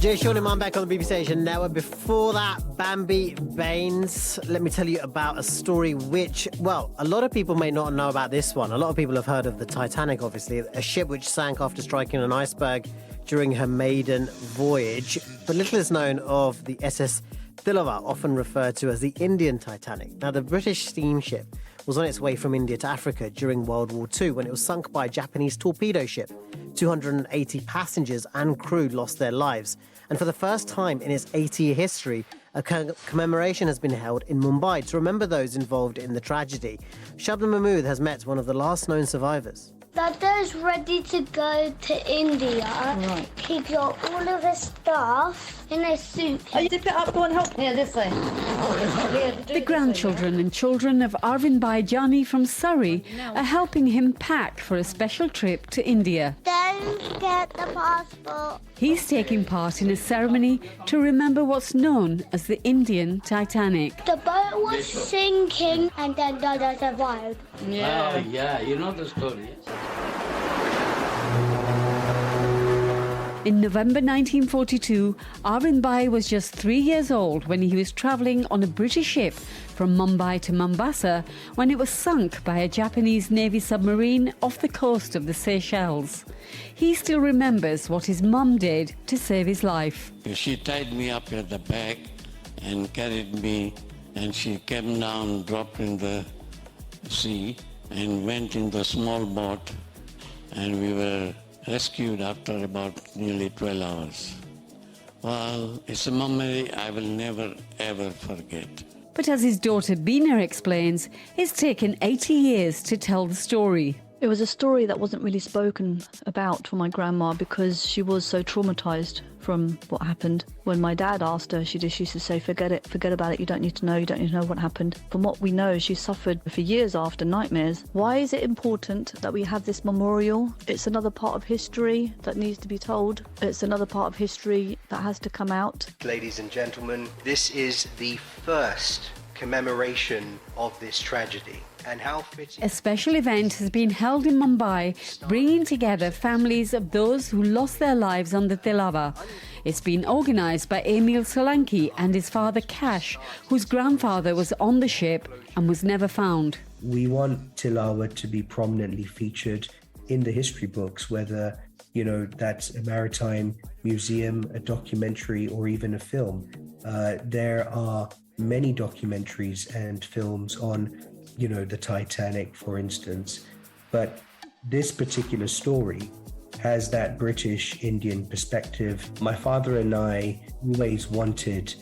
Jay Sean and I'm back on the BBC Asian Network. Before that, Bambi Baines. Let me tell you about a story which, well, a lot of people may not know about this one. A lot of people have heard of the Titanic, obviously, a ship which sank after striking an iceberg during her maiden voyage. But little is known of the S.S Tilawa, often referred to as the Indian Titanic. Now, the British steamship was on its way from India to Africa during World War II when it was sunk by a Japanese torpedo ship. 280 passengers and crew lost their lives. And for the first time in its 80-year history, a commemoration has been held in Mumbai to remember those involved in the tragedy. Shabnam Mahmood has met one of the last known survivors. Dada's ready to go to India. Right. He got all of his stuff in a suitcase. Oh, you dip it up, go and help. Here, this way. The grandchildren and children of Arvind Bhai Jani from Surrey are helping him pack for a special trip to India. Don't forget the passport. He's taking part in a ceremony to remember what's known as the Indian Titanic. The boat was sinking and then Dada survived. Yeah. Oh, yeah, you know the story. In November 1942, Arvind Bhai was just 3 years old when he was travelling on a British ship from Mumbai to Mombasa when it was sunk by a Japanese Navy submarine off the coast of the Seychelles. He still remembers what his mum did to save his life. She tied me up at the back and carried me, and she came down, dropped in the sea, and went in the small boat, and we were rescued after about nearly 12 hours. Well, it's a memory I will never, ever forget. But as his daughter Beena explains, it's taken 80 years to tell the story. It was a story that wasn't really spoken about for my grandma because she was so traumatised from what happened. When my dad asked her, she used to say, forget about it, you don't need to know what happened. From what we know, she suffered for years after nightmares. Why is it important that we have this memorial? It's another part of history that needs to be told. It's another part of history that has to come out. Ladies and gentlemen, this is the first commemoration of this tragedy. And how fitting. A special event has been held in Mumbai, bringing together families of those who lost their lives on the Tilawa. It's been organised by Emil Solanki and his father Cash, whose grandfather was on the ship and was never found. We want Tilawa to be prominently featured in the history books, whether, that's a maritime museum, a documentary, or even a film. There are many documentaries and films on the Titanic, for instance. But this particular story has that British-Indian perspective. My father and I always wanted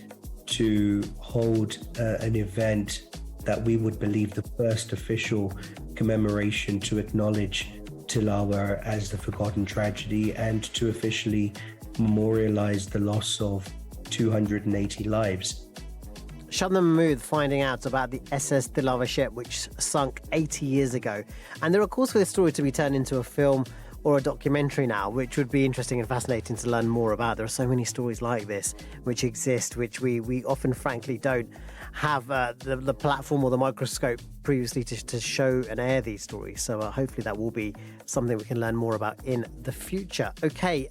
to hold an event that we would believe the first official commemoration to acknowledge Tilawa as the forgotten tragedy and to officially memorialize the loss of 280 lives. Shabnam Mahmood finding out about the S.S Tilawa ship which sunk 80 years ago. And there are calls for this story to be turned into a film or a documentary now, which would be interesting and fascinating to learn more about. There are so many stories like this which exist, which we often frankly don't have the platform or the microscope previously to show and air these stories. So hopefully that will be something we can learn more about in the future. Okay.